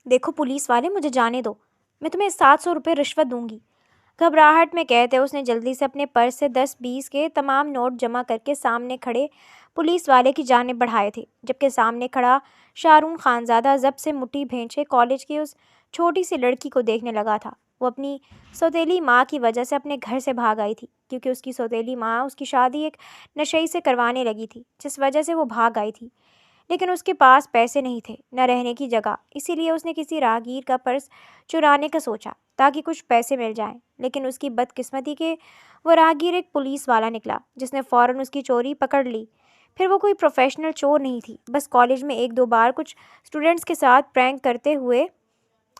دیکھو پولیس والے، مجھے جانے دو، میں تمہیں 700 روپے رشوت دوں گی۔ گھبراہٹ میں کہتے اس نے جلدی سے اپنے پرس سے 10-20 کے تمام نوٹ جمع کر کے سامنے کھڑے پولیس والے کی جانب بڑھائے تھے، جبکہ سامنے کھڑا شارون خانزادہ ضبط سے مٹھی بھینچے کالج کی اس چھوٹی سی لڑکی کو دیکھنے لگا تھا۔ وہ اپنی سوتیلی ماں کی وجہ سے اپنے گھر سے بھاگ آئی تھی، کیونکہ اس کی سوتیلی ماں اس کی شادی ایک نشئی سے کروانے لگی تھی، جس وجہ سے وہ بھاگ آئی تھی۔ لیکن اس کے پاس پیسے نہیں تھے، نہ رہنے کی جگہ، اسی لیے اس نے کسی راہگیر کا پرس چرانے کا سوچا تاکہ کچھ پیسے مل جائیں۔ لیکن اس کی بدقسمتی کہ وہ راہگیر ایک پولیس والا نکلا، جس نے فوراً اس کی چوری پکڑ لی۔ پھر وہ کوئی پروفیشنل چور نہیں تھی، بس کالج میں 1-2 بار کچھ اسٹوڈنٹس کے ساتھ پرینک کرتے ہوئے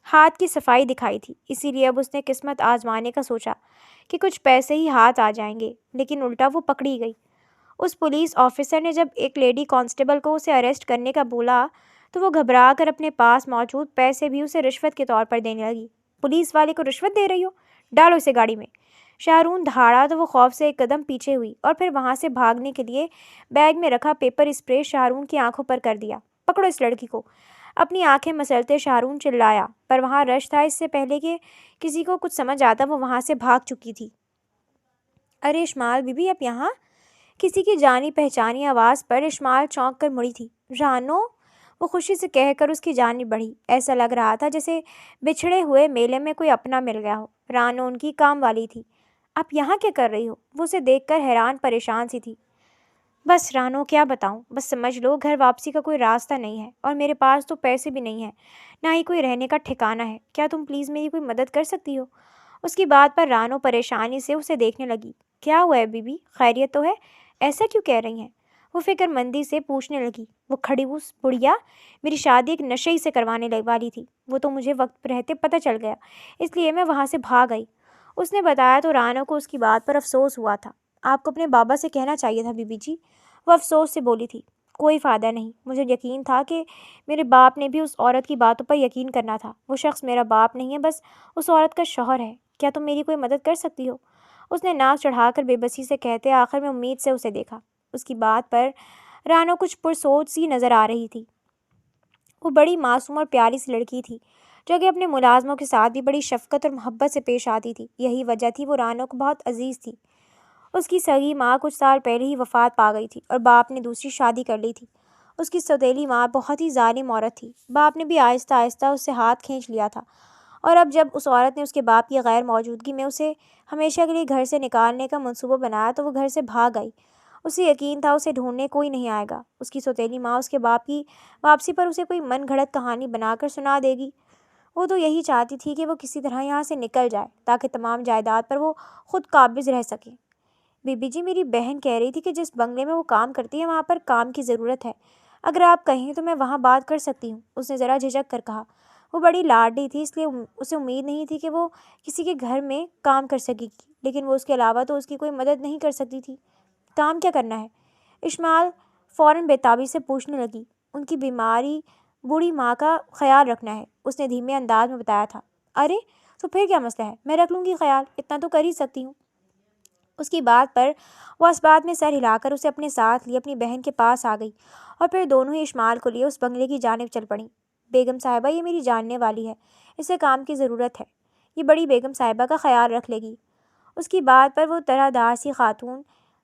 ہاتھ کی صفائی دکھائی تھی۔ اسی لیے اب اس نے قسمت آزمانے کا سوچا کہ کچھ پیسے ہی ہاتھ آ جائیں گے، لیکن الٹا وہ پکڑی گئی۔ اس پولیس آفیسر نے جب ایک لیڈی کانسٹیبل کو اسے اریسٹ کرنے کا بولا تو وہ گھبرا کر اپنے پاس موجود پیسے بھی اسے رشوت کے طور پر دینے لگی۔ پولیس والے کو رشوت دے رہی ہو؟ ڈالو اسے گاڑی میں۔ شارون دھاڑا تو وہ خوف سے ایک قدم پیچھے ہوئی اور پھر وہاں سے بھاگنے کے لیے بیگ میں رکھا پیپر اسپرے شارون کی آنکھوں پر کر دیا۔ پکڑو اس لڑکی کو، اپنی آنکھیں مسلتے شارون چلایا، پر وہاں رش تھا، اس سے پہلے کہ کسی کو کچھ سمجھ آتا وہ وہاں سے بھاگ چکی تھی۔ ارے اشمال بی بی، اب یہاں؟ کسی کی جانی پہچانی آواز پر اشمال چونک کر مڑی تھی۔ رانو! وہ خوشی سے کہہ کر اس کی جانب بڑھی۔ ایسا لگ رہا تھا جیسے بچھڑے ہوئے میلے میں کوئی اپنا مل گیا ہو۔ رانو ان کی کام والی تھی۔ آپ یہاں کیا کر رہی ہو؟ وہ اسے دیکھ کر حیران پریشان سی تھی۔ بس رانو، کیا بتاؤں، بس سمجھ لو گھر واپسی کا کوئی راستہ نہیں ہے، اور میرے پاس تو پیسے بھی نہیں ہیں، نہ ہی کوئی رہنے کا ٹھکانہ ہے۔ کیا تم پلیز میری کوئی مدد کر سکتی ہو؟ اس کی بات پر رانو پریشانی سے اسے دیکھنے لگی۔ کیا ہوا ہے بی بی؟ خیریت تو ہے؟ ایسا کیوں کہہ رہی ہیں؟ وہ فکر مندی سے پوچھنے لگی۔ وہ کھڑیوس بڑھیا میری شادی ایک نشئی سے کروانے والی تھی، وہ تو مجھے وقت رہتے پتہ چل گیا، اس لیے میں وہاں سے بھاگ آئی، اس نے بتایا۔ تو رانو کو اس کی بات پر افسوس ہوا تھا۔ آپ کو اپنے بابا سے کہنا چاہیے تھا بی بی جی، وہ افسوس سے بولی تھی۔ کوئی فائدہ نہیں، مجھے یقین تھا کہ میرے باپ نے بھی اس عورت کی باتوں پر یقین کرنا تھا۔ وہ شخص میرا باپ نہیں ہے، بس اس عورت کا شوہر ہے۔ کیا تم میری کوئی مدد کر سکتی ہو؟ اس نے ناک چڑھا کر بے بسی سے کہتے آخر میں امید سے اسے دیکھا۔ اس کی بات پر رانو کچھ پرسوچ سی نظر آ رہی تھی۔ وہ بڑی معصوم اور پیاری سی لڑکی تھی، جو کہ اپنے ملازموں کے ساتھ بھی بڑی شفقت اور محبت سے پیش آتی تھی۔ یہی وجہ تھی وہ رانو کو بہت عزیز تھی۔ اس کی سگی ماں کچھ سال پہلے ہی وفات پا گئی تھی اور باپ نے دوسری شادی کر لی تھی۔ اس کی سوتیلی ماں بہت ہی ظالم عورت تھی۔ باپ نے بھی آہستہ آہستہ اس سے ہاتھ کھینچ لیا تھا، اور اب جب اس عورت نے اس کے باپ کی غیر موجودگی میں اسے ہمیشہ کے لیے گھر سے نکالنے کا منصوبہ بنایا تو وہ گھر سے بھاگ آئی۔ اسے یقین تھا اسے ڈھونڈنے کوئی نہیں آئے گا۔ اس کی سوتیلی ماں اس کے باپ کی واپسی پر اسے کوئی من گھڑت کہانی بنا کر سنا دے گی۔ وہ تو یہی چاہتی تھی کہ وہ کسی طرح یہاں سے نکل جائے تاکہ تمام جائیداد پر وہ خود قابض رہ سکے۔ بی بی جی، میری بہن کہہ رہی تھی کہ جس بنگلے میں وہ کام کرتی ہے وہاں پر کام کی ضرورت ہے، اگر آپ کہیں تو میں وہاں بات کر سکتی ہوں، اس نے ذرا جھجک کر کہا۔ وہ بڑی لاڈلی تھی، اس لیے اسے امید نہیں تھی کہ وہ کسی کے گھر میں کام کر سکے گی، لیکن وہ اس کے علاوہ تو اس کی کوئی مدد نہیں کر سکتی تھی۔ کام کیا کرنا ہے؟ اشمال فوراً بےتابی سے پوچھنے لگی۔ ان کی بیماری بوڑھی ماں کا خیال رکھنا ہے، اس نے دھیمے انداز میں بتایا تھا۔ ارے تو پھر کیا مسئلہ ہے، میں رکھ لوں گی خیال، اتنا تو کر ہی سکتی ہوں۔ اس کی بات پر وہ اس بات میں سر ہلا کر اسے اپنے ساتھ لیے اپنی بہن کے پاس آ گئی، اور پھر دونوں ہی اشمال کو لیے اس بنگلے کی جانب چل پڑیں۔ بیگم صاحبہ، یہ میری جاننے والی ہے، اسے کام کی ضرورت ہے، یہ بڑی بیگم صاحبہ کا خیال رکھ لے گی۔ اس کی بات پر وہ طرح دار سی خاتون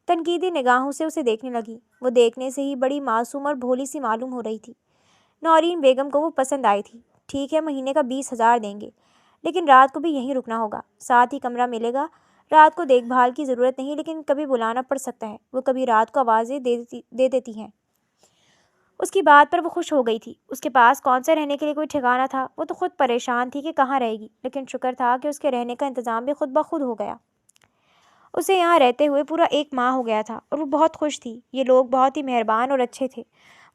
تنقیدی نگاہوں سے اسے دیکھنے لگی۔ وہ دیکھنے سے ہی بڑی معصوم اور بھولی سی معلوم ہو رہی تھی۔ نورین بیگم کو وہ پسند آئی تھی۔ ٹھیک ہے، مہینے کا 20,000 دیں گے، لیکن رات کو بھی یہیں رکنا ہوگا، ساتھ ہی کمرہ ملے گا۔ رات کو دیکھ بھال کی ضرورت نہیں، لیکن کبھی بلانا پڑ سکتا ہے، وہ کبھی رات کو آوازیں دے دیتی ہیں۔ اس کی بات پر وہ خوش ہو گئی تھی۔ اس کے پاس کون سا رہنے کے لیے کوئی ٹھکانہ تھا؟ وہ تو خود پریشان تھی کہ کہاں رہے گی، لیکن شکر تھا کہ اس کے رہنے کا انتظام بھی خود بخود ہو گیا۔ اسے یہاں رہتے ہوئے پورا 1 ماہ ہو گیا تھا، اور وہ بہت خوش تھی۔ یہ لوگ بہت ہی مہربان اور اچھے تھے۔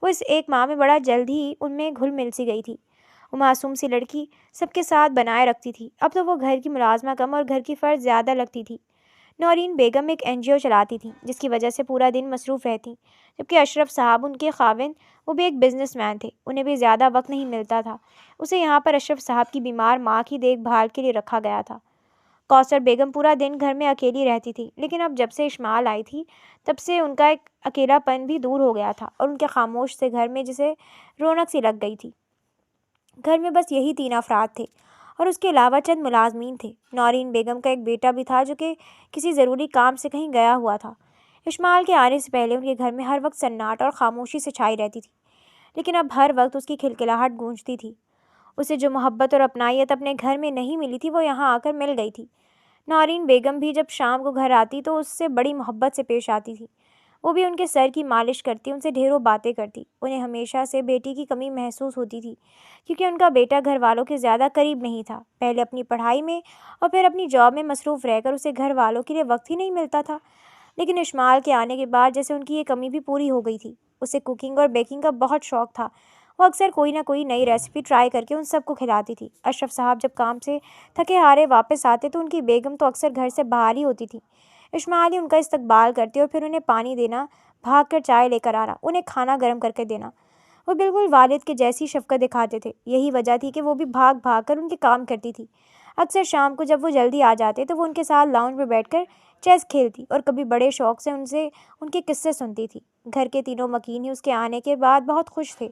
وہ اس 1 ماہ میں بڑا جلد ہی ان میں گھل مل سی گئی تھی۔ وہ معصوم سی لڑکی سب کے ساتھ بنائے رکھتی تھی۔ اب تو وہ گھر کی ملازمہ کم اور گھر کی فرض زیادہ لگتی تھی۔ نورین بیگم ایک NGO چلاتی تھیں، جس کی وجہ سے پورا دن مصروف رہتیں، جبکہ اشرف صاحب ان کے خاوند، وہ بھی ایک بزنس مین تھے، انہیں بھی زیادہ وقت نہیں ملتا تھا۔ اسے یہاں پر اشرف صاحب کی بیمار ماں کی دیکھ بھال کے لیے رکھا گیا تھا۔ کوثر بیگم پورا دن گھر میں اکیلی رہتی تھی، لیکن اب جب سے اشمال آئی تھی تب سے ان کا ایک اکیلا پن بھی دور ہو گیا تھا، اور ان کے خاموش سے گھر میں جسے رونق سی لگ گئی تھی۔ گھر میں بس یہی 3 افراد تھے اور اس کے علاوہ چند ملازمین تھے۔ نورین بیگم کا ایک بیٹا بھی تھا جو کہ کسی ضروری کام سے کہیں گیا ہوا تھا۔ اشمال کے آنے سے پہلے ان کے گھر میں ہر وقت سناٹا اور خاموشی سے چھائی رہتی تھی، لیکن اب ہر وقت اس کی کھلکھلاہٹ گونجتی تھی۔ اسے جو محبت اور اپنائیت اپنے گھر میں نہیں ملی تھی وہ یہاں آ کر مل گئی تھی۔ نورین بیگم بھی جب شام کو گھر آتی تو اس سے بڑی محبت سے پیش آتی تھی۔ وہ بھی ان کے سر کی مالش کرتی، ان سے ڈھیروں باتیں کرتی۔ انہیں ہمیشہ سے بیٹی کی کمی محسوس ہوتی تھی، کیونکہ ان کا بیٹا گھر والوں کے زیادہ قریب نہیں تھا۔ پہلے اپنی پڑھائی میں اور پھر اپنی جاب میں مصروف رہ کر اسے گھر والوں کے لیے وقت ہی نہیں ملتا تھا۔ لیکن اشمال کے آنے کے بعد جیسے ان کی یہ کمی بھی پوری ہو گئی تھی۔ اسے کوکنگ اور بیکنگ کا بہت شوق تھا۔ وہ اکثر کوئی نہ کوئی نئی ریسیپی ٹرائی کر کے ان سب کو کھلاتی تھی۔ اشرف صاحب جب کام سے تھکے ہارے واپس آتے تو ان کی بیگم تو اکثر گھر سے باہر ہی ہوتی تھی۔ اشمال ہی ان کا استقبال کرتے اور پھر انہیں پانی دینا، بھاگ کر چائے لے کر آنا، انہیں کھانا گرم کر کے دینا۔ وہ بالکل والد کے جیسی شفقت دکھاتے تھے۔ یہی وجہ تھی کہ وہ بھی بھاگ بھاگ کر ان کے کام کرتی تھی۔ اکثر شام کو جب وہ جلدی آ جاتے تو وہ ان کے ساتھ لاؤنج میں بیٹھ کر چیس کھیلتی اور کبھی بڑے شوق سے ان کے قصے سنتی تھی۔ گھر کے تینوں مکین ہی اس کے آنے کے بعد بہت خوش تھے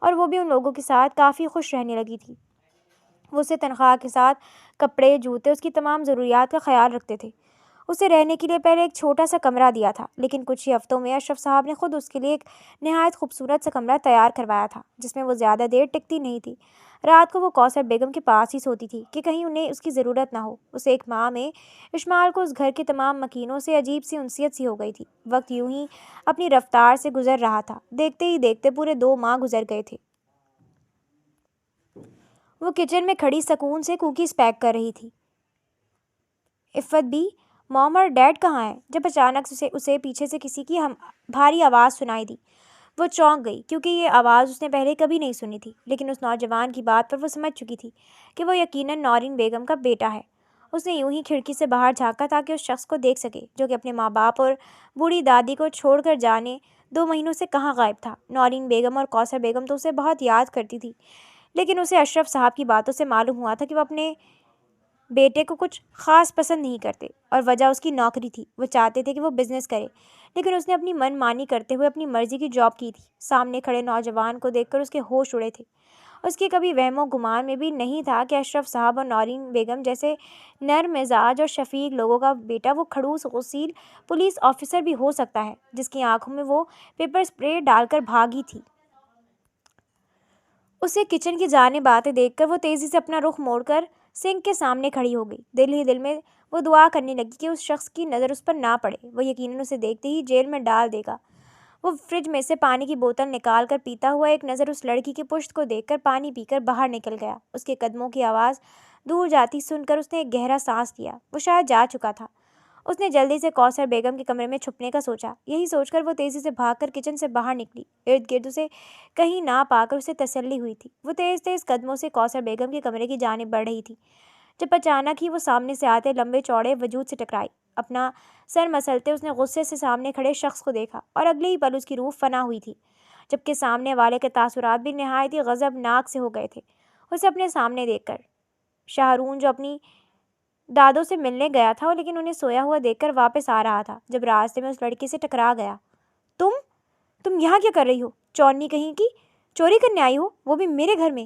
اور وہ بھی ان لوگوں کے ساتھ کافی خوش رہنے لگی تھی۔ وہ اسے تنخواہ کے ساتھ کپڑے، جوتے، اس کی تمام ضروریات کا خیال رکھتے تھے۔ اسے رہنے کے لیے پہلے ایک چھوٹا سا کمرہ دیا تھا، لیکن کچھ ہی ہفتوں میں اشرف صاحب نے خود اس کے لیے ایک نہایت خوبصورت سا کمرہ تیار کروایا تھا، جس میں وہ زیادہ دیر ٹکتی نہیں تھی۔ رات کو وہ کوثر بیگم کے پاس ہی سوتی تھی کہ کہیں انہیں اس کی ضرورت نہ ہو۔ اسے ایک ماہ میں اشمال کو اس گھر کے تمام مکینوں سے عجیب سی انسیت سی ہو گئی تھی۔ وقت یوں ہی اپنی رفتار سے گزر رہا تھا۔ دیکھتے ہی دیکھتے پورے 2 ماہ گزر گئے تھے۔ وہ کچن میں کھڑی سکون سے کوکیز پیک کر رہی تھی۔ عفت بھی، موم اور ڈیڈ کہاں ہیں؟ جب اچانک اسے پیچھے سے کسی کی بھاری آواز سنائی دی۔ وہ چونک گئی، کیونکہ یہ آواز اس نے پہلے کبھی نہیں سنی تھی، لیکن اس نوجوان کی بات پر وہ سمجھ چکی تھی کہ وہ یقیناً نورین بیگم کا بیٹا ہے۔ اس نے یوں ہی کھڑکی سے باہر جھانکا تاکہ اس شخص کو دیکھ سکے جو کہ اپنے ماں باپ اور بوڑھی دادی کو چھوڑ کر جانے 2 مہینوں سے کہاں غائب تھا۔ نورین بیگم اور کوثر بیگم تو اسے بہت یاد کرتی تھی، لیکن اسے اشرف صاحب کی باتوں سے معلوم ہوا تھا کہ وہ اپنے بیٹے کو کچھ خاص پسند نہیں کرتے، اور وجہ اس کی نوکری تھی۔ وہ چاہتے تھے کہ وہ بزنس کرے، لیکن اس نے اپنی من مانی کرتے ہوئے اپنی مرضی کی جاب کی تھی۔ سامنے کھڑے نوجوان کو دیکھ کر اس کے ہوش اڑے تھے۔ اس کے کبھی وہم و گمان میں بھی نہیں تھا کہ اشرف صاحب اور نورین بیگم جیسے نرم مزاج اور شفیق لوگوں کا بیٹا وہ کھڑوس غسیل پولیس آفیسر بھی ہو سکتا ہے، جس کی آنکھوں میں وہ پیپر سپرے ڈال کر بھاگی تھی۔ اسے کچن کی جانب آتے دیکھ کر وہ تیزی سے اپنا رخ موڑ کر سنک کے سامنے کھڑی ہو گئی۔ دل ہی دل میں وہ دعا کرنے لگی کہ اس شخص کی نظر اس پر نہ پڑے، وہ یقیناً اسے دیکھتے ہی جیل میں ڈال دے گا۔ وہ فریج میں سے پانی کی بوتل نکال کر پیتا ہوا ایک نظر اس لڑکی کی پشت کو دیکھ کر پانی پی کر باہر نکل گیا۔ اس کے قدموں کی آواز دور جاتی سن کر اس نے ایک گہرا سانس لیا۔ وہ شاید جا چکا تھا۔ اس نے جلدی سے کوثر بیگم کے کمرے میں چھپنے کا سوچا۔ یہی سوچ کر وہ تیزی سے بھاگ کر کچن سے باہر نکلی۔ ارد گرد اسے کہیں نہ پا کر اسے تسلی ہوئی تھی۔ وہ تیز تیز قدموں سے کوثر بیگم کے کمرے کی جانب بڑھ رہی تھی جب اچانک ہی وہ سامنے سے آتے لمبے چوڑے وجود سے ٹکرائی۔ اپنا سر مسلتے اس نے غصے سے سامنے کھڑے شخص کو دیکھا اور اگلے ہی پل اس کی روح فنا ہوئی تھی، جبکہ سامنے والے کے تاثرات بھی نہایت ہی غضبناک سے ہو گئے تھے۔ اسے اپنے سامنے دیکھ کر شاہرون جو اپنی دادوں سے ملنے گیا تھا لیکن انہیں سویا ہوا دیکھ کر واپس آ رہا تھا، جب راستے میں اس لڑکی سے ٹکرا گیا۔ تم یہاں کیا کر رہی ہو؟ چورنی کہیں کی، چوری کرنے آئی ہو، وہ بھی میرے گھر میں؟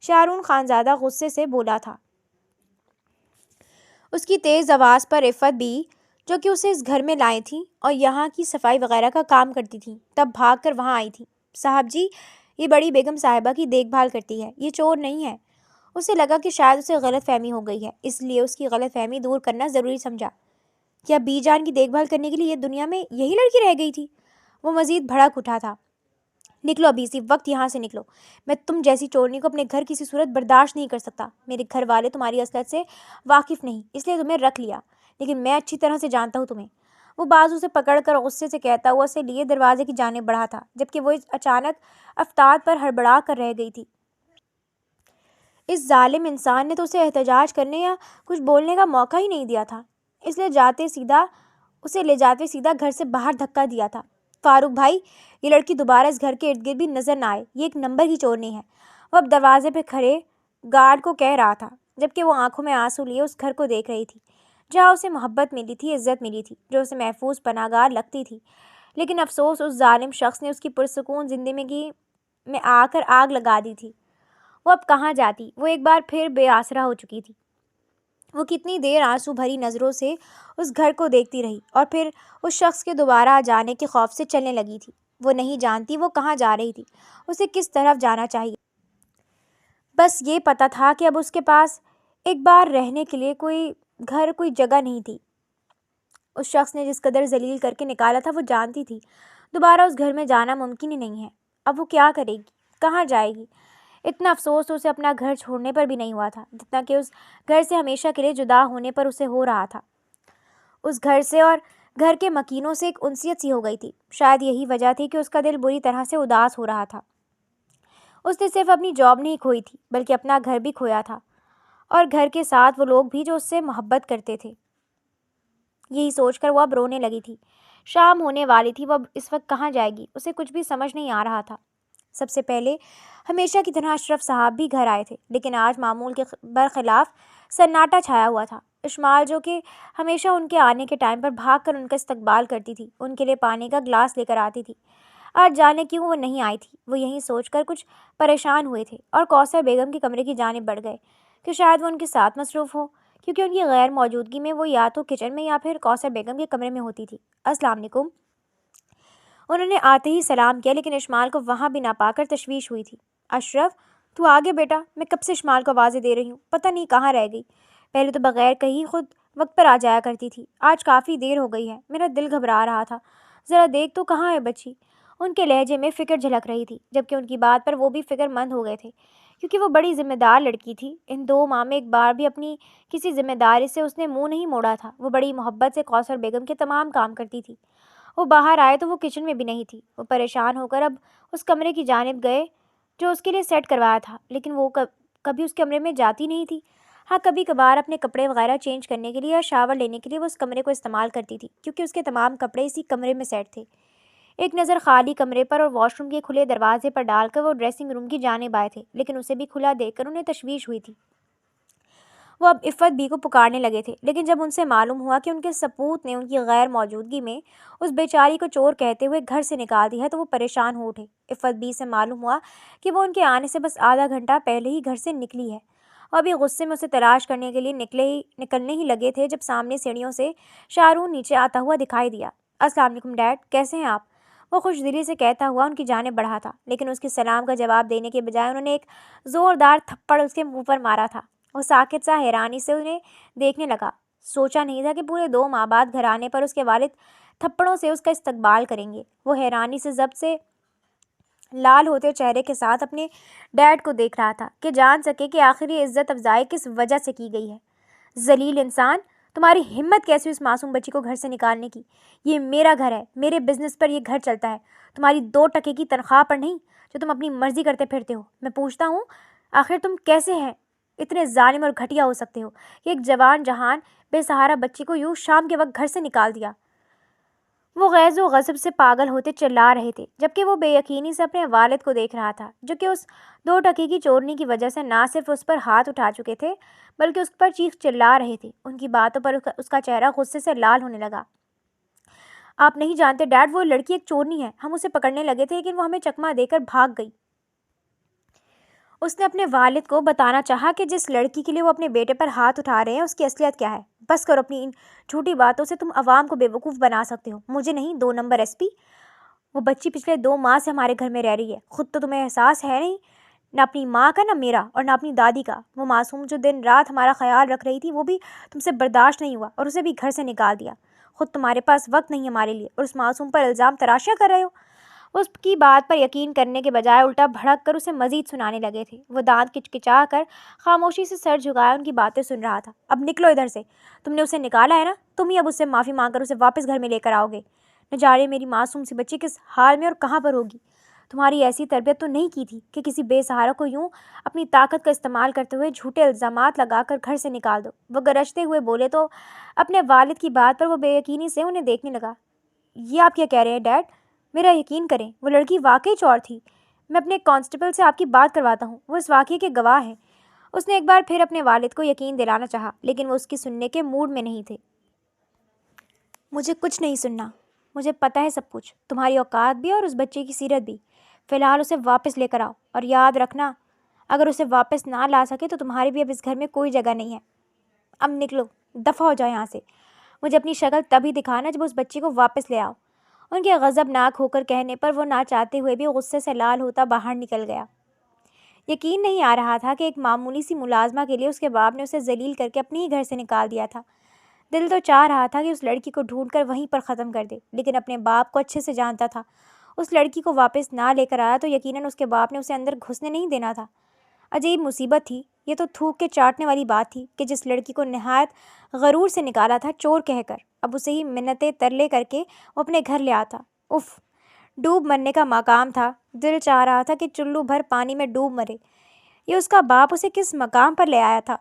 شاہرون خانزادہ غصے سے بولا تھا۔ اس کی تیز آواز پر عفت بھی، جو کہ اسے اس گھر میں لائی تھی اور یہاں کی صفائی وغیرہ کا کام کرتی تھی، تب بھاگ کر وہاں آئی تھی۔ صاحب جی، یہ بڑی بیگم صاحبہ کی دیکھ بھال کرتی ہے، یہ چور نہیں ہے۔ اسے لگا کہ شاید اسے غلط فہمی ہو گئی ہے، اس لیے اس کی غلط فہمی دور کرنا ضروری سمجھا۔ کیا بی جان کی دیکھ بھال کرنے کے لیے یہ دنیا میں یہی لڑکی رہ گئی تھی؟ وہ مزید بھڑک اٹھا تھا۔ نکلو ابھی اسی وقت یہاں سے نکلو، میں تم جیسی چورنی کو اپنے گھر کسی صورت برداشت نہیں کر سکتا۔ میرے گھر والے تمہاری اصلیت سے واقف نہیں، اس لیے تمہیں رکھ لیا، لیکن میں اچھی طرح سے جانتا ہوں تمہیں۔ وہ بازو سے پکڑ کر غصے سے کہتا ہوا اسے لیے دروازے کی جانب بڑھا تھا، جبکہ وہ اچانک افتاد پر ہڑبڑا کر رہ گئی تھی۔ اس ظالم انسان نے تو اسے احتجاج کرنے یا کچھ بولنے کا موقع ہی نہیں دیا تھا، اس لیے اسے لے جاتے سیدھا گھر سے باہر دھکا دیا تھا۔ فاروق بھائی، یہ لڑکی دوبارہ اس گھر کے ارد گرد بھی نظر نہ آئے، یہ ایک نمبر کی چورنی ہے۔ وہ اب دروازے پہ کھڑے گارڈ کو کہہ رہا تھا، جبکہ وہ آنکھوں میں آنسو لیے اس گھر کو دیکھ رہی تھی جہاں اسے محبت ملی تھی، عزت ملی تھی، جو اسے محفوظ پناہ گاہ لگتی تھی۔ لیکن افسوس، اس ظالم شخص نے اس کی پرسکون زندگی میں آ کر آگ لگا دی تھی۔ وہ اب کہاں جاتی؟ وہ ایک بار پھر بے آسرا ہو چکی تھی۔ وہ کتنی دیر آنسو بھری نظروں سے اس گھر کو دیکھتی رہی اور پھر اس شخص کے دوبارہ آ جانے کے خوف سے چلنے لگی تھی۔ وہ نہیں جانتی وہ کہاں جا رہی تھی، اسے کس طرف جانا چاہیے۔ بس یہ پتہ تھا کہ اب اس کے پاس ایک بار رہنے کے لیے کوئی گھر، کوئی جگہ نہیں تھی۔ اس شخص نے جس قدر ذلیل کر کے نکالا تھا، وہ جانتی تھی دوبارہ اس گھر میں جانا ممکن ہی نہیں ہے۔ اب وہ کیا کرے گی؟ کہاں جائے گی؟ اتنا افسوس اسے اپنا گھر چھوڑنے پر بھی نہیں ہوا تھا جتنا کہ اس گھر سے ہمیشہ کے لیے جدا ہونے پر اسے ہو رہا تھا۔ اس گھر سے اور گھر کے مکینوں سے ایک انسیت سی ہو گئی تھی۔ شاید یہی وجہ تھی کہ اس کا دل بری طرح سے اداس ہو رہا تھا۔ اس نے صرف اپنی جاب نہیں کھوئی تھی بلکہ اپنا گھر بھی کھویا تھا، اور گھر کے ساتھ وہ لوگ بھی جو اس سے محبت کرتے تھے۔ یہی سوچ کر وہ اب رونے لگی تھی۔ شام ہونے والی تھی، وہ اب اس وقت کہاں جائے گی؟ اسے کچھ بھی سمجھ نہیں آ رہا تھا۔ سب سے پہلے ہمیشہ کی طرح اشرف صاحب بھی گھر آئے تھے، لیکن آج معمول کے برخلاف سناٹا چھایا ہوا تھا۔ اشمال جو کہ ہمیشہ ان کے آنے کے ٹائم پر بھاگ کر ان کا استقبال کرتی تھی، ان کے لیے پانی کا گلاس لے کر آتی تھی، آج جانے کیوں وہ نہیں آئی تھی۔ وہ یہی سوچ کر کچھ پریشان ہوئے تھے اور کوثر بیگم کے کمرے کی جانب بڑھ گئے کہ شاید وہ ان کے ساتھ مصروف ہو، کیونکہ ان کی غیر موجودگی میں وہ یا تو کچن میں یا پھر کوثر بیگم کے کمرے میں ہوتی تھی۔ السلام علیکم۔ انہوں نے آتے ہی سلام کیا، لیکن اشمال کو وہاں بھی نہ پا کر تشویش ہوئی تھی۔ اشرف، تو آگے بیٹا، میں کب سے اشمال کو آوازیں دے رہی ہوں، پتہ نہیں کہاں رہ گئی۔ پہلے تو بغیر کہیں خود وقت پر آ جایا کرتی تھی، آج کافی دیر ہو گئی ہے، میرا دل گھبرا رہا تھا، ذرا دیکھ تو کہاں ہے بچی۔ ان کے لہجے میں فکر جھلک رہی تھی، جبکہ ان کی بات پر وہ بھی فکر مند ہو گئے تھے، کیونکہ وہ بڑی ذمہ دار لڑکی تھی۔ ان 2 ماہ میں ایک بار بھی اپنی کسی ذمہ داری سے اس نے منہ نہیں موڑا تھا۔ وہ بڑی محبت سے کوثر بیگم کے تمام کام کرتی تھی۔ وہ باہر آئے تو وہ کچن میں بھی نہیں تھی۔ وہ پریشان ہو کر اب اس کمرے کی جانب گئے جو اس کے لیے سیٹ کروایا تھا، لیکن وہ کبھی اس کمرے میں جاتی نہیں تھی۔ ہاں، کبھی کبھار اپنے کپڑے وغیرہ چینج کرنے کے لیے یا شاور لینے کے لیے وہ اس کمرے کو استعمال کرتی تھی، کیونکہ اس کے تمام کپڑے اسی کمرے میں سیٹ تھے۔ ایک نظر خالی کمرے پر اور واش روم کے کھلے دروازے پر ڈال کر وہ ڈریسنگ روم کی جانب آئے تھے، لیکن اسے بھی کھلا دیکھ کر انہیں تشویش ہوئی تھی۔ وہ اب عفت بی کو پکارنے لگے تھے، لیکن جب ان سے معلوم ہوا کہ ان کے سپوت نے ان کی غیر موجودگی میں اس بیچاری کو چور کہتے ہوئے گھر سے نکال دیا ہے تو وہ پریشان ہو اٹھے۔ عفت بی سے معلوم ہوا کہ وہ ان کے آنے سے بس آدھا گھنٹہ پہلے ہی گھر سے نکلی ہے، اور ابھی غصے میں اسے تلاش کرنے کے لیے نکلنے ہی لگے تھے جب سامنے سیڑھیوں سے شارون نیچے آتا ہوا دکھائی دیا۔ السلام علیکم ڈیڈ، کیسے ہیں آپ؟ وہ خوش دلی سے کہتا ہوا ان کی جانب بڑھا تھا، لیکن اس کے سلام کا جواب دینے کے بجائے انہوں نے ایک زوردار تھپڑ اس کے منہ پر مارا تھا۔ وہ ساکت سا حیرانی سے انہیں دیکھنے لگا۔ سوچا نہیں تھا کہ پورے 2 ماہ بعد گھر آنے پر اس کے والد تھپڑوں سے اس کا استقبال کریں گے۔ وہ حیرانی سے ضبط سے لال ہوتے چہرے کے ساتھ اپنے ڈیڈ کو دیکھ رہا تھا کہ جان سکے کہ آخر یہ عزت افزائی کس وجہ سے کی گئی ہے۔ ذلیل انسان، تمہاری ہمت کیسی اس معصوم بچی کو گھر سے نکالنے کی؟ یہ میرا گھر ہے، میرے بزنس پر یہ گھر چلتا ہے، تمہاری 2 ٹکے کی تنخواہ پر نہیں جو تم اپنی مرضی کرتے پھرتے ہو۔ میں پوچھتا ہوں آخر تم کیسے ہیں اتنے ظالم اور گھٹیا ہو سکتے ہو کہ ایک جوان جہان بے سہارا بچی کو یوں شام کے وقت گھر سے نکال دیا؟ وہ غیظ و غضب سے پاگل ہوتے چلا رہے تھے، جبکہ وہ بے یقینی سے اپنے والد کو دیکھ رہا تھا جو کہ اس 2 ٹکے کی چورنی کی وجہ سے نہ صرف اس پر ہاتھ اٹھا چکے تھے بلکہ اس پر چیخ چلا رہے تھے۔ ان کی باتوں پر اس کا چہرہ غصے سے لال ہونے لگا۔ آپ نہیں جانتے ڈیڈ، وہ لڑکی ایک چورنی ہے، ہم اسے پکڑنے لگے تھے لیکن وہ ہمیں چکما دے کر بھاگ گئی۔ اس نے اپنے والد کو بتانا چاہا کہ جس لڑکی کے لیے وہ اپنے بیٹے پر ہاتھ اٹھا رہے ہیں اس کی اصلیت کیا ہے۔ بس کرو، اپنی ان جھوٹی باتوں سے تم عوام کو بے وقوف بنا سکتے ہو، مجھے نہیں، 2 نمبر ایس پی۔ وہ بچی پچھلے 2 ماہ سے ہمارے گھر میں رہ رہی ہے، خود تو تمہیں احساس ہے نہیں، نہ اپنی ماں کا، نہ میرا، اور نہ اپنی دادی کا۔ وہ معصوم جو دن رات ہمارا خیال رکھ رہی تھی وہ بھی تم سے برداشت نہیں ہوا اور اسے بھی گھر سے نکال دیا۔ خود تمہارے پاس وقت نہیں ہمارے لیے اور اس معصوم پر الزام تراشیاں کر رہے ہو۔ اس کی بات پر یقین کرنے کے بجائے الٹا بھڑک کر اسے مزید سنانے لگے تھے۔ وہ دانت کچکچا کر خاموشی سے سر جھکائے ان کی باتیں سن رہا تھا۔ اب نکلو ادھر سے، تم نے اسے نکالا ہے نا، تم ہی اب اس سے معافی مانگ کر اسے واپس گھر میں لے کر آؤ گے۔ نہ جانے میری معصوم سی بچی کس حال میں اور کہاں پر ہوگی۔ تمہاری ایسی تربیت تو نہیں کی تھی کہ کسی بے سہارا کو یوں اپنی طاقت کا استعمال کرتے ہوئے جھوٹے الزامات لگا کر گھر سے نکال دو۔ وہ گرجتے ہوئے بولے تو اپنے والد کی بات پر وہ بے یقینی سے انہیں دیکھنے لگا۔ یہ آپ کیا کہہ رہے ہیں ڈیڈ؟ میرا یقین کریں، وہ لڑکی واقعی چور تھی، میں اپنے کانسٹیبل سے آپ کی بات کرواتا ہوں، وہ اس واقعے کے گواہ ہیں۔ اس نے ایک بار پھر اپنے والد کو یقین دلانا چاہا، لیکن وہ اس کی سننے کے موڈ میں نہیں تھے۔ مجھے کچھ نہیں سننا، مجھے پتہ ہے سب کچھ، تمہاری اوقات بھی اور اس بچے کی سیرت بھی۔ فی الحال اسے واپس لے کر آؤ، اور یاد رکھنا اگر اسے واپس نہ لا سکے تو تمہاری بھی اب اس گھر میں کوئی جگہ نہیں ہے۔ اب نکلو، دفع ہو جاؤ یہاں سے۔ مجھے اپنی شکل تبھی دکھانا جب اس بچی کو واپس لے آؤ۔ ان کے غضبناک ہو کر کہنے پر وہ نہ چاہتے ہوئے بھی غصے سے لال ہوتا باہر نکل گیا۔ یقین نہیں آ رہا تھا کہ ایک معمولی سی ملازمہ کے لیے اس کے باپ نے اسے ذلیل کر کے اپنے ہی گھر سے نکال دیا تھا۔ دل تو چاہ رہا تھا کہ اس لڑکی کو ڈھونڈ کر وہیں پر ختم کر دے، لیکن اپنے باپ کو اچھے سے جانتا تھا۔ اس لڑکی کو واپس نہ لے کر آیا تو یقیناً اس کے باپ نے اسے اندر گھسنے نہیں دینا تھا۔ عجیب مصیبت تھی، یہ تو تھوک کے چاٹنے والی بات تھی کہ جس لڑکی کو نہایت غرور سے نکالا تھا چور کہہ کر، اب اسے ہی منتیں ترلے کر کے وہ اپنے گھر لے آتا۔ اف، ڈوب مرنے کا مقام تھا۔ دل چاہ رہا تھا کہ چلو بھر پانی میں ڈوب مرے۔ یہ اس کا باپ اسے کس مقام پر لے آیا تھا؟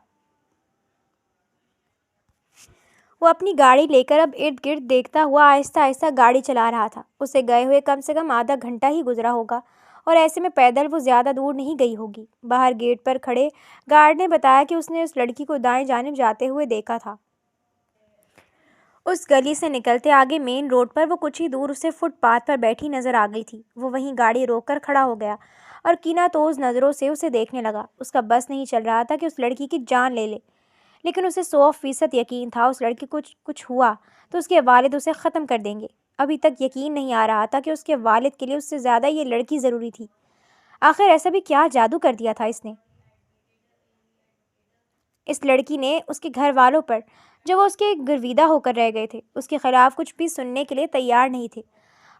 وہ اپنی گاڑی لے کر اب ارد گرد دیکھتا ہوا آہستہ آہستہ گاڑی چلا رہا تھا۔ اسے گئے ہوئے کم سے کم آدھا گھنٹہ ہی گزرا ہوگا، اور ایسے میں پیدل وہ زیادہ دور نہیں گئی ہوگی۔ باہر گیٹ پر کھڑے گارڈ نے بتایا کہ اس نے اس لڑکی کو دائیں جانب جاتے ہوئے دیکھا تھا۔ اس گلی سے نکلتے آگے مین روڈ پر وہ کچھ ہی دور اسے فٹ پاتھ پر بیٹھی نظر آ گئی تھی۔ وہ وہیں گاڑی روک کر کھڑا ہو گیا اور کینہ توز نظروں سے اسے دیکھنے لگا۔ اس کا بس نہیں چل رہا تھا کہ اس لڑکی کی جان لے لے، لیکن اسے 100% یقین تھا اس لڑکی کو کچھ ہوا تو اس کے والد اسے ختم کر دیں گے۔ ابھی تک یقین نہیں آ رہا تھا کہ اس کے والد کے لیے اس سے زیادہ یہ لڑکی ضروری تھی۔ آخر ایسا بھی کیا جادو کر دیا تھا اس لڑکی نے اس کے گھر والوں پر، جو وہ اس کے گرویدہ ہو کر رہ گئے تھے، اس کے خلاف کچھ بھی سننے کے لیے تیار نہیں تھے۔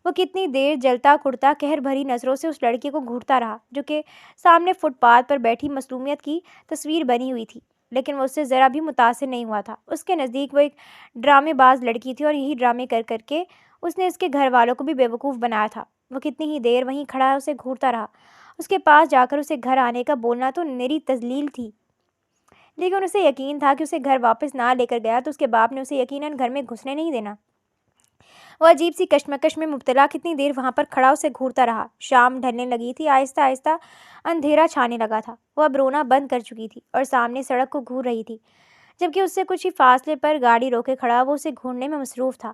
وہ کتنی دیر جلتا کڑتا قہر بھری نظروں سے اس لڑکی کو گھورتا رہا جو کہ سامنے فٹ پاتھ پر بیٹھی مظلومیت کی تصویر بنی ہوئی تھی، لیکن وہ اس سے ذرا بھی متاثر نہیں ہوا تھا۔ اس کے نزدیک وہ ایک ڈرامے باز لڑکی تھی اور یہی ڈرامے کر کر کے اس نے اس کے گھر والوں کو بھی بیوقوف بنایا تھا۔ وہ کتنی ہی دیر وہیں کھڑا اسے گھورتا رہا۔ اس کے پاس جا کر اسے گھر آنے کا بولنا تو نری تذلیل تھی، لیکن اسے یقین تھا کہ اسے گھر واپس نہ لے کر گیا تو اس کے باپ نے اسے یقیناً گھر میں گھسنے نہیں دینا۔ وہ عجیب سی کشمکش میں مبتلا کتنی دیر وہاں پر کھڑا اسے گھورتا رہا۔ شام ڈھلنے لگی تھی، آہستہ آہستہ اندھیرا چھانے لگا تھا۔ وہ اب رونا بند کر چکی تھی اور سامنے سڑک کو گھور رہی تھی، جبکہ اس سے کچھ ہی فاصلے پر گاڑی روکے کھڑا وہ اسے گھورنے میں مصروف تھا۔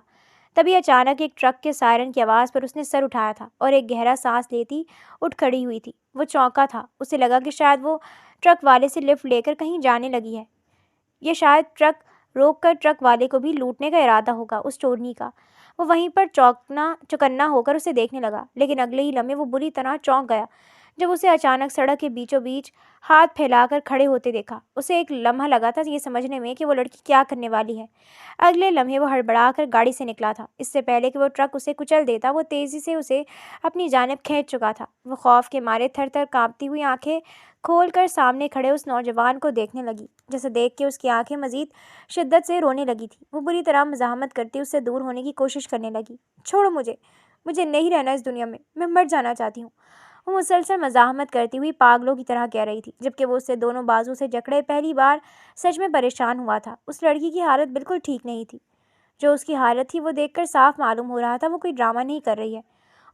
تبھی اچانک ایک ٹرک کے سائرن کی آواز پر اس نے سر اٹھایا تھا اور ایک گہرا سانس لیتی اٹھ کھڑی ہوئی تھی۔ وہ چونکا تھا، اسے لگا کہ شاید وہ ٹرک والے سے لفٹ لے کر کہیں جانے لگی ہے، یہ شاید ٹرک روک کر ٹرک والے کو بھی لوٹنے کا ارادہ ہوگا اس چورنی کا۔ وہ وہیں پر چوکنا ہو کر اسے دیکھنے لگا، لیکن اگلے ہی لمحے وہ بری طرح چونک گیا جب اسے اچانک سڑک کے بیچوں بیچ ہاتھ پھیلا کر کھڑے ہوتے دیکھا۔ اسے ایک لمحہ لگا تھا یہ سمجھنے میں کہ وہ لڑکی کیا کرنے والی ہے۔ اگلے لمحے وہ ہڑبڑا کر گاڑی سے نکلا تھا۔ اس سے پہلے کہ وہ ٹرک اسے کچل دیتا وہ تیزی سے اسے اپنی جانب کھینچ چکا تھا۔ وہ خوف کے مارے تھر تھر کانپتی ہوئی آنکھیں کھول کر سامنے کھڑے اس نوجوان کو دیکھنے لگی، جسے دیکھ کے اس کی آنکھیں مزید شدت سے رونے لگی تھی۔ وہ بری طرح مزاحمت کرتی اس سے دور ہونے کی کوشش کرنے لگی۔ چھوڑو مجھے نہیں رہنا اس دنیا میں مر جانا چاہتی ہوں، وہ مسلسل مزاحمت کرتی ہوئی پاگلوں کی طرح کہہ رہی تھی، جبکہ وہ اسے دونوں بازو سے جکڑے پہلی بار سچ میں پریشان ہوا تھا۔ اس لڑکی کی حالت بالکل ٹھیک نہیں تھی۔ جو اس کی حالت تھی وہ دیکھ کر صاف معلوم ہو رہا تھا وہ کوئی ڈرامہ نہیں کر رہی ہے۔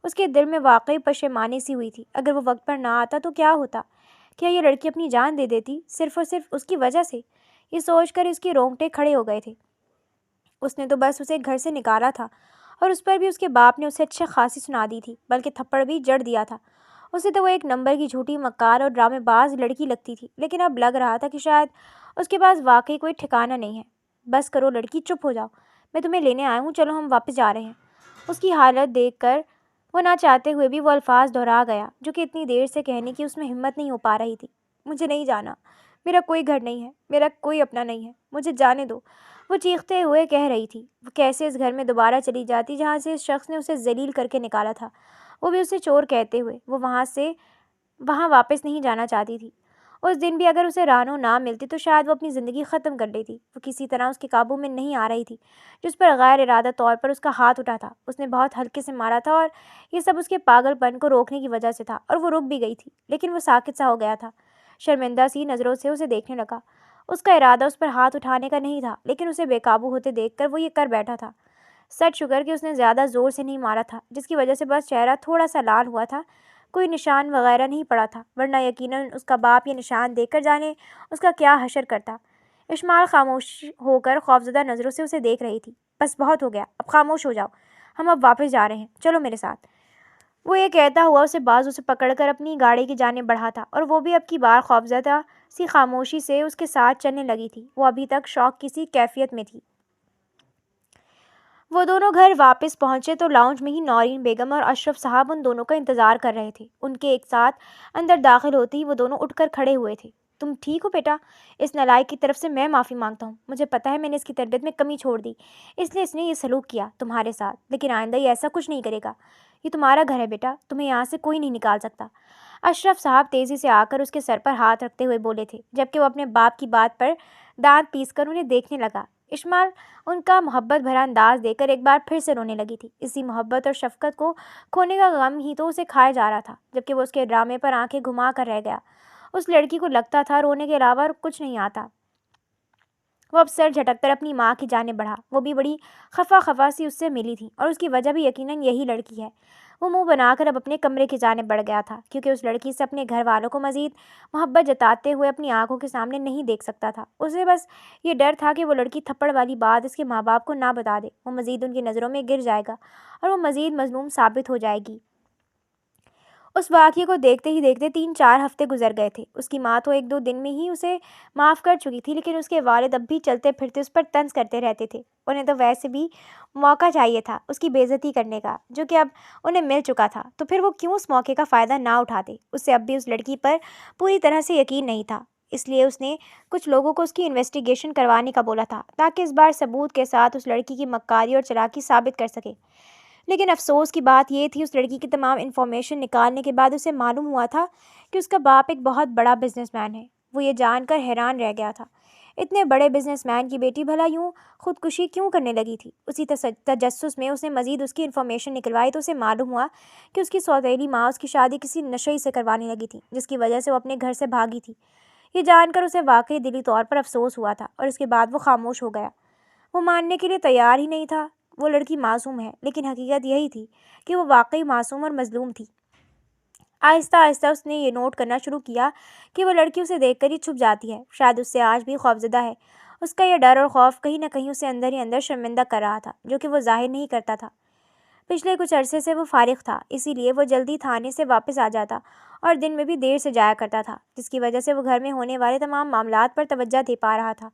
اس کے دل میں واقعی پشیمانی سی ہوئی تھی۔ اگر وہ وقت پر نہ آتا تو کیا ہوتا؟ کیا یہ لڑکی اپنی جان دے دیتی صرف اور صرف اس کی وجہ سے؟ یہ سوچ کر اس کے رونگٹے کھڑے ہو گئے تھے۔ اس نے تو بس اسے گھر سے نکالا تھا، اور اس پر بھی اس کے باپ نے اسے اچھا خاصی سنا دی تھی، بلکہ تھپڑ بھی جڑ دیا تھا۔ اسے تو وہ ایک نمبر کی جھوٹی مکار اور ڈرامے باز لڑکی لگتی تھی، لیکن اب لگ رہا تھا کہ شاید اس کے پاس واقعی کوئی ٹھکانہ نہیں ہے۔ بس کرو لڑکی، چپ ہو جاؤ، میں تمہیں لینے آیا ہوں، چلو ہم واپس جا رہے ہیں۔ اس کی حالت دیکھ کر وہ نہ چاہتے ہوئے بھی وہ الفاظ دہرا گیا جو کہ اتنی دیر سے کہنے کی اس میں ہمت نہیں ہو پا رہی تھی۔ مجھے نہیں جانا، میرا کوئی گھر نہیں ہے، میرا کوئی اپنا نہیں ہے، مجھے جانے دو، وہ چیختے ہوئے کہہ رہی تھی۔ وہ کیسے اس گھر میں دوبارہ چلی جاتی جہاں سے اس شخص نے اسے ذلیل کر کے نکالا تھا، وہ بھی اسے چور کہتے ہوئے۔ وہ وہاں واپس نہیں جانا چاہتی تھی۔ اس دن بھی اگر اسے رانو نہ ملتی تو شاید وہ اپنی زندگی ختم کر لیتی۔ وہ کسی طرح اس کے قابو میں نہیں آ رہی تھی، جس پر غیر ارادہ طور پر اس کا ہاتھ اٹھا تھا۔ اس نے بہت ہلکے سے مارا تھا اور یہ سب اس کے پاگل پن کو روکنے کی وجہ سے تھا، اور وہ رک بھی گئی تھی، لیکن وہ ساکت سا ہو گیا تھا، شرمندہ سی نظروں سے اسے دیکھنے لگا۔ اس کا ارادہ اس پر ہاتھ اٹھانے کا نہیں تھا، لیکن اسے بے قابو ہوتے دیکھ کر وہ یہ کر بیٹھا تھا۔ سچ شکر کہ اس نے زیادہ زور سے نہیں مارا تھا، جس کی وجہ سے بس چہرہ تھوڑا سا لال ہوا تھا، کوئی نشان وغیرہ نہیں پڑا تھا، ورنہ یقیناً اس کا باپ یہ نشان دیکھ کر جانے اس کا کیا حشر کرتا۔ اشمال خاموش ہو کر خوفزدہ نظروں سے اسے دیکھ رہی تھی۔ بس بہت ہو گیا، اب خاموش ہو جاؤ، ہم اب واپس جا رہے ہیں، چلو میرے ساتھ۔ وہ یہ کہتا ہوا اسے بازو سے پکڑ کر اپنی گاڑی کی جانب بڑھا تھا، اور وہ بھی اب کی بار خوفزدہ سی خاموشی سے اس کے ساتھ چلنے لگی تھی۔ وہ ابھی تک شوق کی سی کیفیت میں تھی۔ وہ دونوں گھر واپس پہنچے تو لاؤنج میں ہی نورین بیگم اور اشرف صاحب ان دونوں کا انتظار کر رہے تھے۔ ان کے ایک ساتھ اندر داخل ہوتے ہی وہ دونوں اٹھ کر کھڑے ہوئے تھے۔ تم ٹھیک ہو بیٹا؟ اس نالائق کی طرف سے میں معافی مانگتا ہوں۔ مجھے پتہ ہے میں نے اس کی تربیت میں کمی چھوڑ دی، اس لیے اس نے یہ سلوک کیا تمہارے ساتھ، لیکن آئندہ یہ ایسا کچھ نہیں کرے گا۔ یہ تمہارا گھر ہے بیٹا، تمہیں یہاں سے کوئی نہیں نکال سکتا۔ اشرف صاحب تیزی سے آ کر اس کے سر پر ہاتھ رکھتے ہوئے بولے تھے، جبکہ وہ اپنے باپ کی بات پر دانت پیس کر انہیں دیکھنے لگا۔ اشمال ان کا محبت بھرا انداز دے کر ایک بار پھر سے رونے لگی تھی۔ اسی محبت اور شفقت کو کھونے کا غم ہی تو اسے کھایا جا رہا تھا، جبکہ وہ اس کے ڈرامے پر آنکھیں گھما کر رہ گیا۔ اس لڑکی کو لگتا تھا رونے کے علاوہ کچھ نہیں آتا۔ وہ اب سر جھٹک کر اپنی ماں کی جانب بڑھا۔ وہ بھی بڑی خفا سی اس سے ملی تھی، اور اس کی وجہ بھی یقیناً یہی لڑکی ہے۔ وہ منہ بنا کر اب اپنے کمرے کی جانب بڑھ گیا تھا، کیونکہ اس لڑکی سے اپنے گھر والوں کو مزید محبت جتاتے ہوئے اپنی آنکھوں کے سامنے نہیں دیکھ سکتا تھا۔ اسے بس یہ ڈر تھا کہ وہ لڑکی تھپڑ والی بات اس کے ماں باپ کو نہ بتا دے، وہ مزید ان کی نظروں میں گر جائے گا اور وہ مزید مظلوم ثابت ہو جائے گی۔ اس واقعے کو دیکھتے ہی دیکھتے 3-4 ہفتے گزر گئے تھے۔ اس کی ماں تو 1-2 دن میں ہی اسے معاف کر چکی تھی، لیکن اس کے والد اب بھی چلتے پھرتے اس پر طنز کرتے رہتے تھے۔ انہیں تو ویسے بھی موقع چاہیے تھا اس کی بے عزتی کرنے کا، جو کہ اب انہیں مل چکا تھا، تو پھر وہ کیوں اس موقع کا فائدہ نہ اٹھاتے؟ اسے اب بھی اس لڑکی پر پوری طرح سے یقین نہیں تھا، اس لیے اس نے کچھ لوگوں کو اس کی انویسٹیگیشن کروانے کا بولا تھا، تاکہ اس بار ثبوت کے ساتھ اس لڑکی کی مکاری اور چلاکی ثابت کر سکے۔ لیکن افسوس کی بات یہ تھی، اس لڑکی کی تمام انفارمیشن نکالنے کے بعد اسے معلوم ہوا تھا کہ اس کا باپ ایک بہت بڑا بزنس مین ہے۔ وہ یہ جان کر حیران رہ گیا تھا، اتنے بڑے بزنس مین کی بیٹی بھلا یوں خودکشی کیوں کرنے لگی تھی؟ اسی تجسس میں اس نے مزید اس کی انفارمیشن نکلوائی تو اسے معلوم ہوا کہ اس کی سوتیلی ماں اس کی شادی کسی نشئی سے کروانے لگی تھی، جس کی وجہ سے وہ اپنے گھر سے بھاگی تھی۔ یہ جان کر اسے واقعی دلی طور پر افسوس ہوا تھا، اور اس کے بعد وہ خاموش ہو گیا۔ وہ ماننے کے لیے تیار ہی نہیں تھا۔ وہ لڑکی معصوم ہے، لیکن حقیقت یہی تھی کہ وہ واقعی معصوم اور مظلوم تھی۔ آہستہ آہستہ اس نے یہ نوٹ کرنا شروع کیا کہ وہ لڑکی اسے دیکھ کر ہی چھپ جاتی ہے، شاید اس سے آج بھی خوفزدہ ہے۔ اس کا یہ ڈر اور خوف کہیں نہ کہیں اسے اندر ہی اندر شرمندہ کر رہا تھا، جو کہ وہ ظاہر نہیں کرتا تھا۔ پچھلے کچھ عرصے سے وہ فارغ تھا، اسی لیے وہ جلدی تھانے سے واپس آ جاتا اور دن میں بھی دیر سے جایا کرتا تھا، جس کی وجہ سے وہ گھر میں ہونے والے تمام معاملات پر توجہ دے پا رہا تھا۔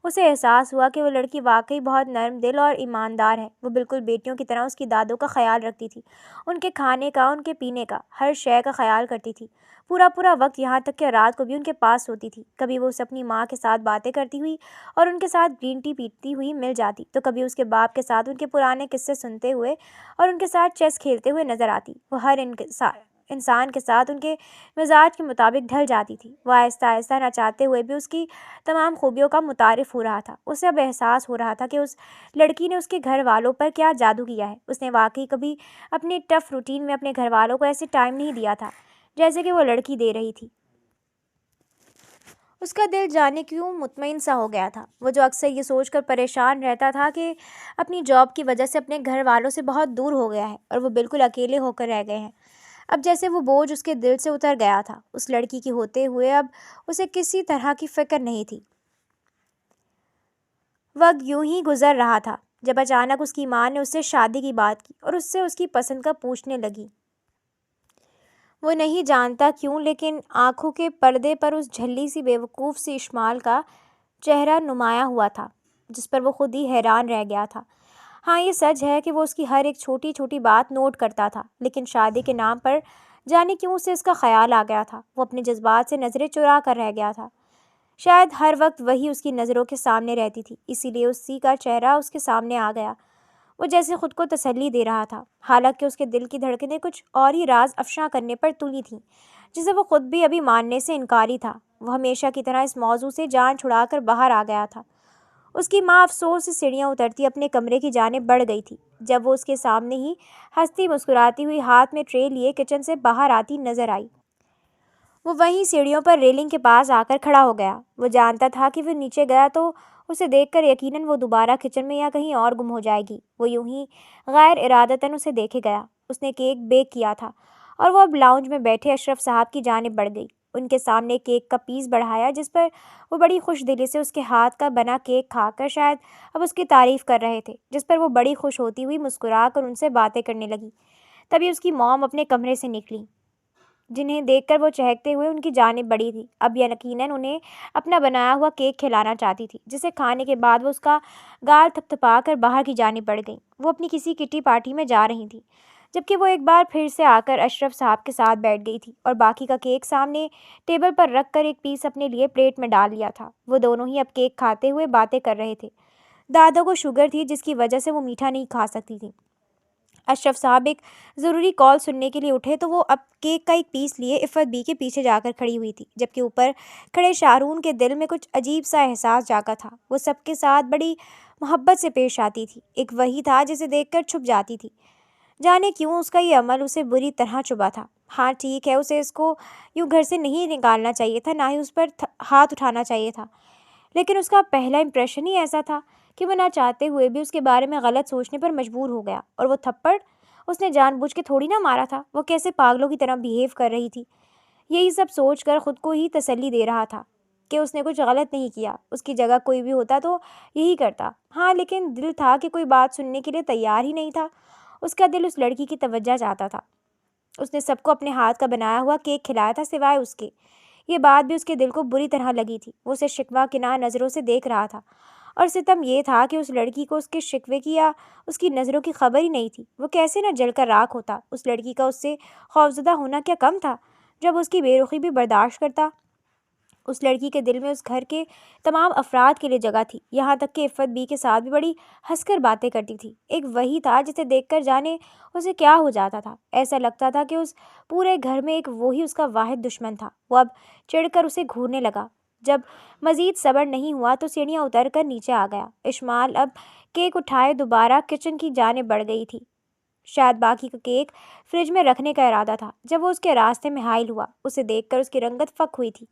اسے احساس ہوا کہ وہ لڑکی واقعی بہت نرم دل اور ایماندار ہے۔ وہ بالکل بیٹیوں کی طرح اس کی دادوں کا خیال رکھتی تھی، ان کے کھانے کا، ان کے پینے کا، ہر شے کا خیال کرتی تھی۔ پورا وقت، یہاں تک کہ رات کو بھی ان کے پاس سوتی تھی۔ کبھی وہ اسے اپنی ماں کے ساتھ باتیں کرتی ہوئی اور ان کے ساتھ گرین ٹی پیتی ہوئی مل جاتی، تو کبھی اس کے باپ کے ساتھ ان کے پرانے قصے سنتے ہوئے اور ان کے ساتھ چیس کھیلتے ہوئے نظر آتی۔ وہ ہر انسان کے ساتھ ان کے مزاج کے مطابق ڈھل جاتی تھی۔ وہ آہستہ آہستہ نہ چاہتے ہوئے بھی اس کی تمام خوبیوں کا متعارف ہو رہا تھا۔ اسے اب احساس ہو رہا تھا کہ اس لڑکی نے اس کے گھر والوں پر کیا جادو کیا ہے۔ اس نے واقعی کبھی اپنے ٹف روٹین میں اپنے گھر والوں کو ایسے ٹائم نہیں دیا تھا جیسے کہ وہ لڑکی دے رہی تھی۔ اس کا دل جانے کیوں مطمئن سا ہو گیا تھا۔ وہ جو اکثر یہ سوچ کر پریشان رہتا تھا کہ اپنی جاب کی وجہ سے اپنے گھر والوں سے بہت دور ہو گیا ہے اور وہ بالکل اکیلے ہو کر رہ گئے ہیں، اب جیسے وہ بوجھ اس کے دل سے اتر گیا تھا۔ اس لڑکی کی ہوتے ہوئے اب اسے کسی طرح کی فکر نہیں تھی۔ وقت یوں ہی گزر رہا تھا جب اچانک اس کی ماں نے اس سے شادی کی بات کی اور اس سے اس کی پسند کا پوچھنے لگی۔ وہ نہیں جانتا کیوں، لیکن آنکھوں کے پردے پر اس جھلی سی بیوقوف سی اشمال کا چہرہ نمایاں ہوا تھا، جس پر وہ خود ہی حیران رہ گیا تھا۔ ہاں، یہ سچ ہے کہ وہ اس کی ہر ایک چھوٹی چھوٹی بات نوٹ کرتا تھا، لیکن شادی کے نام پر جانے کیوں اسے اس کا خیال آ گیا تھا۔ وہ اپنے جذبات سے نظریں چرا کر رہ گیا تھا۔ شاید ہر وقت وہی اس کی نظروں کے سامنے رہتی تھی، اسی لیے اسی کا چہرہ اس کے سامنے آ گیا۔ وہ جیسے خود کو تسلی دے رہا تھا، حالانکہ اس کے دل کی دھڑکنیں کچھ اور ہی راز افشاں کرنے پر تلی تھیں، جسے وہ خود بھی ابھی ماننے سے انکاری تھا۔ وہ ہمیشہ کی طرح اس موضوع سے جان چھڑا کر باہر آ گیا تھا۔ اس کی ماں افسوس سے سیڑھیاں اترتی اپنے کمرے کی جانب بڑھ گئی تھی، جب وہ اس کے سامنے ہی ہنستی مسکراتی ہوئی ہاتھ میں ٹرے لیے کچن سے باہر آتی نظر آئی۔ وہ وہیں سیڑھیوں پر ریلنگ کے پاس آ کر کھڑا ہو گیا۔ وہ جانتا تھا کہ وہ نیچے گیا تو اسے دیکھ کر یقیناً وہ دوبارہ کچن میں یا کہیں اور گم ہو جائے گی۔ وہ یوں ہی غیر ارادتاً اسے دیکھے گیا۔ اس نے کیک بیک کیا تھا اور وہ اب لاؤنج میں بیٹھے اشرف صاحب کی جانب بڑھ گئی۔ ان کے سامنے کیک کا پیس بڑھایا، جس پر وہ بڑی خوش دلی سے اس کے ہاتھ کا بنا کیک کھا کر شاید اب اس کی تعریف کر رہے تھے، جس پر وہ بڑی خوش ہوتی ہوئی مسکرا کر ان سے باتیں کرنے لگی۔ تبھی اس کی موم اپنے کمرے سے نکلی، جنہیں دیکھ کر وہ چہکتے ہوئے ان کی جانب بڑھی تھی۔ اب یقیناً انہیں اپنا بنایا ہوا کیک کھلانا چاہتی تھی، جسے کھانے کے بعد وہ اس کا گال تھپ تھپا کر باہر کی جانب بڑھ گئیں۔ وہ اپنی کسی کٹی پارٹی میں جا رہی تھی، جبکہ وہ ایک بار پھر سے آ کر اشرف صاحب کے ساتھ بیٹھ گئی تھی اور باقی کا کیک سامنے ٹیبل پر رکھ کر ایک پیس اپنے لیے پلیٹ میں ڈال لیا تھا۔ وہ دونوں ہی اب کیک کھاتے ہوئے باتیں کر رہے تھے۔ دادا کو شوگر تھی، جس کی وجہ سے وہ میٹھا نہیں کھا سکتی تھی۔ اشرف صاحب ایک ضروری کال سننے کے لیے اٹھے تو وہ اب کیک کا ایک پیس لیے عفت بی کے پیچھے جا کر کھڑی ہوئی تھی، جبکہ اوپر کھڑے شارون کے دل میں کچھ عجیب سا احساس جاگا تھا۔ وہ سب کے ساتھ بڑی محبت سے پیش آتی تھی، ایک وہی تھا جسے دیکھ کر چھپ جاتی تھی۔ جانے کیوں اس کا یہ عمل اسے بری طرح چبھا تھا۔ ہاں ٹھیک ہے، اسے اس کو یوں گھر سے نہیں نکالنا چاہیے تھا، نہ ہی اس پر ہاتھ اٹھانا چاہیے تھا، لیکن اس کا پہلا امپریشن ہی ایسا تھا کہ وہ نہ چاہتے ہوئے بھی اس کے بارے میں غلط سوچنے پر مجبور ہو گیا۔ اور وہ تھپڑ اس نے جان بوجھ کے تھوڑی نہ مارا تھا، وہ کیسے پاگلوں کی طرح بیہیو کر رہی تھی۔ یہی سب سوچ کر خود کو ہی تسلی دے رہا تھا کہ اس نے کچھ غلط نہیں کیا۔ اس کی جگہ کوئی بھی ہوتا تو یہی کرتا۔ ہاں لیکن دل تھا کہ کوئی بات سننے کے لیے تیار ہی نہیں تھا۔ اس کا دل اس لڑکی کی توجہ چاہتا تھا۔ اس نے سب کو اپنے ہاتھ کا بنایا ہوا کیک کھلایا تھا سوائے اس کے۔ یہ بات بھی اس کے دل کو بری طرح لگی تھی۔ وہ اسے شکوہ کنار نظروں سے دیکھ رہا تھا، اور ستم یہ تھا کہ اس لڑکی کو اس کے شکوے کی یا اس کی نظروں کی خبر ہی نہیں تھی۔ وہ کیسے نہ جل کر راکھ ہوتا۔ اس لڑکی کا اس سے خوفزدہ ہونا کیا کم تھا جب اس کی بے رخی بھی برداشت کرتا۔ اس لڑکی کے دل میں اس گھر کے تمام افراد کے لیے جگہ تھی، یہاں تک کہ عفت بی کے ساتھ بھی بڑی ہنس کر باتیں کرتی تھی۔ ایک وہی تھا جسے دیکھ کر جانے اسے کیا ہو جاتا تھا۔ ایسا لگتا تھا کہ اس پورے گھر میں ایک وہی اس کا واحد دشمن تھا۔ وہ اب چڑھ کر اسے گھورنے لگا۔ جب مزید صبر نہیں ہوا تو سیڑھیاں اتر کر نیچے آ گیا۔ اشمال اب کیک اٹھائے دوبارہ کچن کی جانب بڑھ گئی تھی۔ شاید باقی کا کیک فریج میں رکھنے کا ارادہ تھا جب وہ اس کے راستے میں حائل ہوا۔ اسے دیکھ کر اس کی رنگت فک ہوئی تھی۔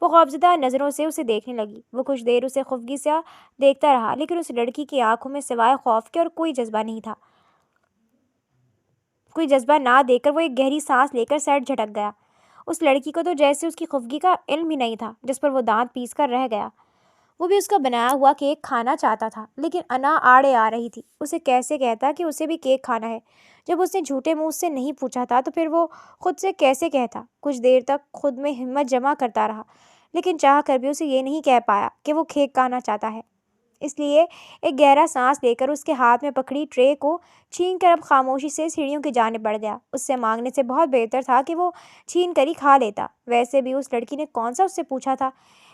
وہ خوفزدہ نظروں سے اسے دیکھنے لگی۔ وہ کچھ دیر اسے خفگی سے دیکھتا رہا، لیکن اس لڑکی کی آنکھوں میں سوائے خوف کے اور کوئی جذبہ نہیں تھا۔ کوئی جذبہ نہ دیکھ کر وہ ایک گہری سانس لے کر سیٹ جھٹک گیا۔ اس لڑکی کو تو جیسے اس کی خفگی کا علم ہی نہیں تھا، جس پر وہ دانت پیس کر رہ گیا۔ وہ بھی اس کا بنایا ہوا کیک کھانا چاہتا تھا، لیکن انا آڑے آ رہی تھی۔ اسے کیسے کہتا کہ اسے بھی کیک کھانا ہے؟ جب اس نے جھوٹے منہ سے نہیں پوچھا تھا تو پھر وہ خود سے کیسے کہتا؟ کچھ دیر تک خود میں ہمت جمع کرتا رہا، لیکن چاہ کر بھی اسے یہ نہیں کہہ پایا کہ وہ کیک کھانا چاہتا ہے۔ اس لیے ایک گہرا سانس لے کر اس کے ہاتھ میں پکڑی ٹرے کو چھین کر اب خاموشی سے سیڑھیوں کی جانب بڑھ گیا۔ اس سے مانگنے سے بہت بہتر تھا کہ وہ چھین کر ہی کھا لیتا۔ ویسے بھی اس لڑکی نے کون سا اس سے پوچھا تھا،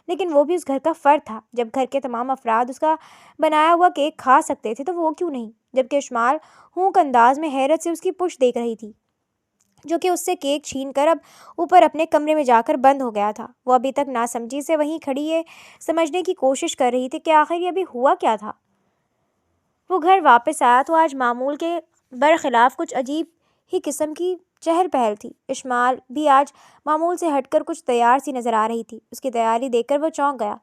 لیکن وہ بھی اس گھر کا فرد تھا۔ جب گھر کے تمام افراد اس کا بنایا ہوا کیک کھا سکتے تھے تو وہ کیوں نہیں؟ جبکہ اشمال ہونک انداز میں حیرت سے اس کی پشت دیکھ رہی تھی، جو کہ اس سے کیک چھین کر اب اوپر اپنے کمرے میں جا کر بند ہو گیا تھا۔ وہ ابھی تک ناسمجھی سے وہیں کھڑی یہ سمجھنے کی کوشش کر رہی تھی کہ آخر یہ ابھی ہوا کیا تھا۔ وہ گھر واپس آیا تو آج معمول کے برخلاف کچھ عجیب ہی قسم کی چہل پہل تھی۔ اشمال بھی آج معمول سے ہٹ کر کچھ تیار سی نظر آ رہی تھی۔ اس کی تیاری دیکھ کر وہ چونک گیا۔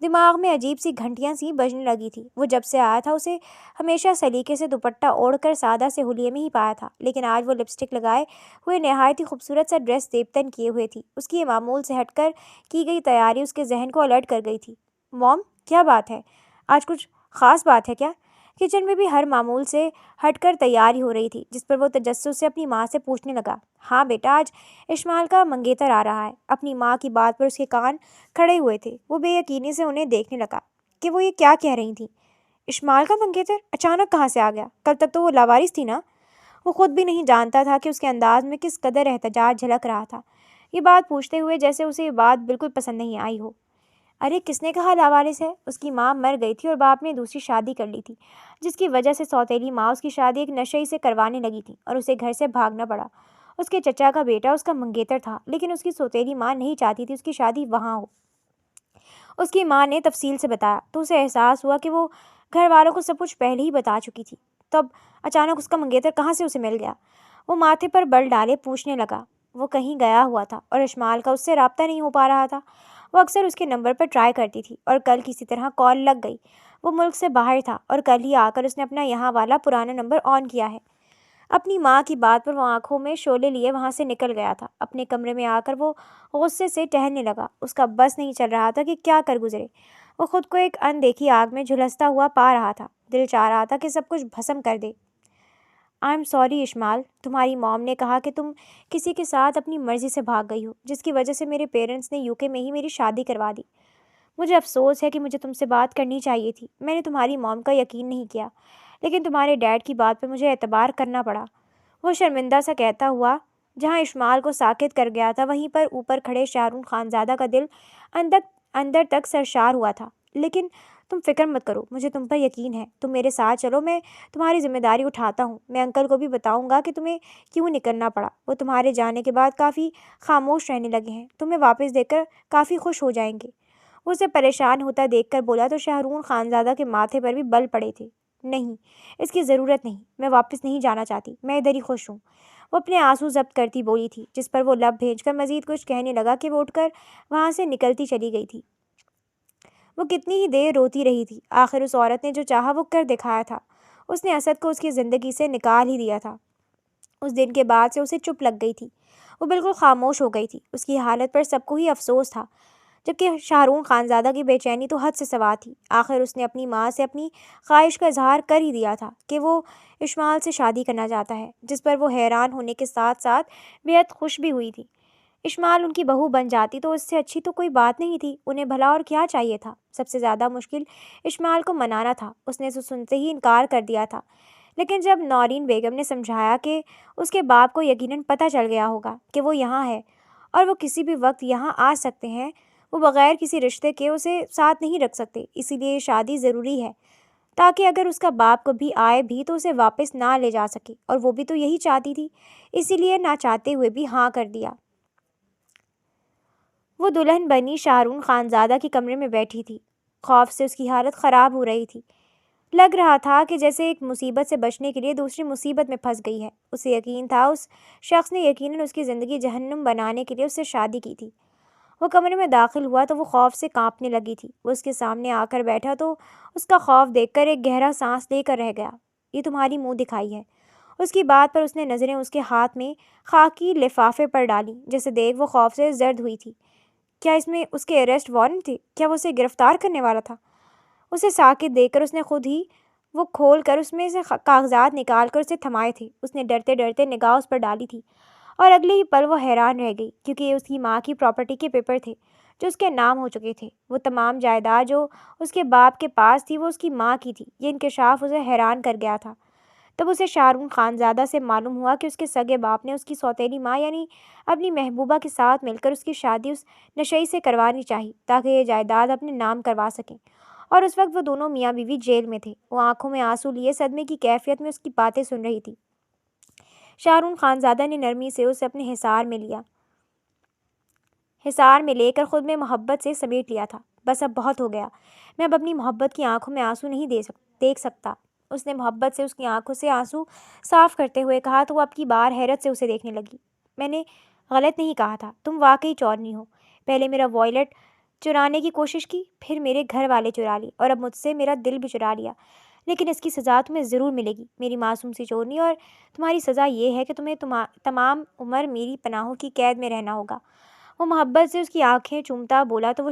دماغ میں عجیب سی گھنٹیاں سی بجنے لگی تھی۔ وہ جب سے آیا تھا اسے ہمیشہ سلیقے سے دوپٹہ اوڑھ کر سادہ سے حلیے میں ہی پایا تھا، لیکن آج وہ لپسٹک لگائے ہوئے نہایت ہی خوبصورت سا ڈریس دیبتن کیے ہوئے تھی۔ اس کی یہ معمول سے ہٹ کر کی گئی تیاری اس کے ذہن کو الرٹ کر گئی تھی۔ موم، کیا بات ہے؟ آج کچھ خاص بات ہے کیا؟ کچن میں بھی ہر معمول سے ہٹ کر تیاری ہو رہی تھی، جس پر وہ تجسس سے اپنی ماں سے پوچھنے لگا۔ ہاں بیٹا، آج اشمال کا منگیتر آ رہا ہے۔ اپنی ماں کی بات پر اس کے کان کھڑے ہوئے تھے۔ وہ بے یقینی سے انہیں دیکھنے لگا کہ وہ یہ کیا کہہ رہی تھیں۔ اشمال کا منگیتر اچانک کہاں سے آ گیا؟ کل تک تو وہ لاوارث تھی نا؟ وہ خود بھی نہیں جانتا تھا کہ اس کے انداز میں کس قدر احتجاج جھلک رہا تھا، یہ بات پوچھتے ہوئے جیسے اسے یہ بات بالکل پسند نہیں آئی ہو۔ ارے کس نے کہا لاوارث ہے؟ اس کی ماں مر گئی تھی اور باپ نے دوسری شادی کر لی تھی، جس کی وجہ سے سوتیلی ماں اس کی شادی ایک نشئی سے کروانے لگی تھی اور اسے گھر سے بھاگنا پڑا۔ اس کے چچا کا بیٹا اس کا منگیتر تھا، لیکن اس کی سوتیلی ماں نہیں چاہتی تھی اس کی شادی وہاں ہو۔ اس کی ماں نے تفصیل سے بتایا تو اسے احساس ہوا کہ وہ گھر والوں کو سب کچھ پہلے ہی بتا چکی تھی۔ تب اچانک اس کا منگیتر کہاں سے اسے مل گیا؟ وہ ماتھے پر بل ڈالے پوچھنے لگا۔ وہ کہیں گیا ہوا تھا اور اشمال کا اس سے رابطہ نہیں ہو پا رہا تھا۔ وہ اکثر اس کے نمبر پر ٹرائی کرتی تھی اور کل کسی طرح کال لگ گئی۔ وہ ملک سے باہر تھا اور کل ہی آ کر اس نے اپنا یہاں والا پرانا نمبر آن کیا ہے۔ اپنی ماں کی بات پر وہ آنکھوں میں شعلے لیے وہاں سے نکل گیا تھا۔ اپنے کمرے میں آ کر وہ غصے سے ٹہلنے لگا۔ اس کا بس نہیں چل رہا تھا کہ کیا کر گزرے۔ وہ خود کو ایک اندیکھی آگ میں جھلستا ہوا پا رہا تھا۔ دل چاہ رہا تھا کہ سب کچھ بھسم کر دے۔ آئی ایم سوری اشمال، تمہاری موم نے کہا کہ تم کسی کے ساتھ اپنی مرضی سے بھاگ گئی ہو، جس کی وجہ سے میرے پیرنٹس نے UK میں ہی میری شادی کروا دی۔ مجھے افسوس ہے کہ مجھے تم سے بات کرنی چاہیے تھی، میں نے تمہاری موم کا یقین نہیں کیا، لیکن تمہارے ڈیڈ کی بات پہ مجھے اعتبار کرنا پڑا، وہ شرمندہ سا کہتا ہوا۔ جہاں اشمال کو ساکت کر گیا تھا، وہیں پر اوپر کھڑے شاہرون خانزادہ کا دل اندر تک سرشار ہوا تھا۔ لیکن تم فکر مت کرو، مجھے تم پر یقین ہے، تم میرے ساتھ چلو، میں تمہاری ذمہ داری اٹھاتا ہوں، میں انکل کو بھی بتاؤں گا کہ تمہیں کیوں نکلنا پڑا، وہ تمہارے جانے کے بعد کافی خاموش رہنے لگے ہیں، تمہیں واپس دیکھ کر کافی خوش ہو جائیں گے۔ وہ اسے پریشان ہوتا دیکھ کر بولا تو شاہرون خانزادہ کے ماتھے پر بھی بل پڑے تھے۔ نہیں، اس کی ضرورت نہیں، میں واپس نہیں جانا چاہتی، میں ادھر ہی خوش ہوں، وہ اپنے آنسو ضبط کرتی بولی تھی، جس پر وہ لب بھیج کر مزید کچھ کہنے لگا کہ وہ اٹھ کر وہاں سے نکلتی چلی گئی تھی۔ وہ کتنی ہی دیر روتی رہی تھی، آخر اس عورت نے جو چاہا وہ کر دکھایا تھا، اس نے اسد کو اس کی زندگی سے نکال ہی دیا تھا۔ اس دن کے بعد سے اسے چپ لگ گئی تھی، وہ بالکل خاموش ہو گئی تھی، اس کی حالت پر سب کو ہی افسوس تھا، جبکہ شاہرون خانزادہ کی بے چینی تو حد سے سوا تھی۔ آخر اس نے اپنی ماں سے اپنی خواہش کا اظہار کر ہی دیا تھا کہ وہ اشمال سے شادی کرنا چاہتا ہے، جس پر وہ حیران ہونے کے ساتھ ساتھ بےحد خوش بھی ہوئی تھی۔ اشمال ان کی بہو بن جاتی تو اس سے اچھی تو کوئی بات نہیں تھی، انہیں بھلا اور کیا چاہیے تھا۔ سب سے زیادہ مشکل اشمال کو منانا تھا، اس نے سنتے ہی انکار کر دیا تھا، لیکن جب نورین بیگم نے سمجھایا کہ اس کے باپ کو یقیناً پتہ چل گیا ہوگا کہ وہ یہاں ہے اور وہ کسی بھی وقت یہاں آ سکتے ہیں، وہ بغیر کسی رشتے کے اسے ساتھ نہیں رکھ سکتے، اسی لیے یہ شادی ضروری ہے، تاکہ اگر اس کا باپ کبھی آئے بھی تو اسے واپس نہ لے جا سکے، اور وہ بھی تو یہی چاہتی تھی، اسی لیے نہ چاہتے ہوئے بھی ہاں کر دیا۔ وہ دلہن بنی شاہرون خانزادہ کے کمرے میں بیٹھی تھی، خوف سے اس کی حالت خراب ہو رہی تھی، لگ رہا تھا کہ جیسے ایک مصیبت سے بچنے کے لیے دوسری مصیبت میں پھنس گئی ہے۔ اسے یقین تھا اس شخص نے یقیناً اس کی زندگی جہنم بنانے کے لیے اس سے شادی کی تھی۔ وہ کمرے میں داخل ہوا تو وہ خوف سے کانپنے لگی تھی، وہ اس کے سامنے آ کر بیٹھا تو اس کا خوف دیکھ کر ایک گہرا سانس لے کر رہ گیا۔ یہ تمہاری منہ دکھائی ہے، اس کی بات پر اس نے نظریں اس کے ہاتھ میں خاکی لفافے پر ڈالیں، جسے دیکھ وہ خوف سے زرد ہوئی تھی۔ کیا اس میں اس کے اریسٹ وارنٹ تھے؟ کیا وہ اسے گرفتار کرنے والا تھا؟ اسے ساکت دیکھ کر اس نے خود ہی وہ کھول کر اس میں سے کاغذات نکال کر اسے تھمائے تھے۔ اس نے ڈرتے ڈرتے نگاہ اس پر ڈالی تھی اور اگلے ہی پل وہ حیران رہ گئی، کیونکہ یہ اس کی ماں کی پراپرٹی کے پیپر تھے جو اس کے نام ہو چکے تھے۔ وہ تمام جائیداد جو اس کے باپ کے پاس تھی وہ اس کی ماں کی تھی۔ یہ انکشاف اسے حیران کر گیا تھا۔ تب اسے شاہرون خانزادہ سے معلوم ہوا کہ اس کے سگے باپ نے اس کی سوتیلی ماں یعنی اپنی محبوبہ کے ساتھ مل کر اس کی شادی اس نشئی سے کروانی چاہی، تاکہ یہ جائیداد اپنے نام کروا سکیں، اور اس وقت وہ دونوں میاں بیوی جیل میں تھے۔ وہ آنکھوں میں آنسو لیے صدمے کی کیفیت میں اس کی باتیں سن رہی تھی۔ شاہرون خانزادہ نے نرمی سے اسے اپنے حصار میں لے کر خود میں محبت سے سمیٹ لیا تھا۔ بس اب بہت ہو گیا، میں اب اپنی محبت کی آنکھوں میں آنسو نہیں دیکھ سکتا۔ اس نے محبت سے اس کی آنکھوں سے آنسو صاف کرتے ہوئے کہا تو وہ اب کی بار حیرت سے اسے دیکھنے لگی۔ میں نے غلط نہیں کہا تھا، تم واقعی چورنی ہو، پہلے میرا وائلٹ چرانے کی کوشش کی، پھر میرے گھر والے چرا لی، اور اب مجھ سے میرا دل بھی چرا لیا، لیکن اس کی سزا تمہیں ضرور ملے گی میری معصوم سی چورنی، اور تمہاری سزا یہ ہے کہ تمہیں تمام عمر میری پناہوں کی قید میں رہنا ہوگا۔ وہ محبت سے اس کی آنکھیں چومتا بولا تو وہ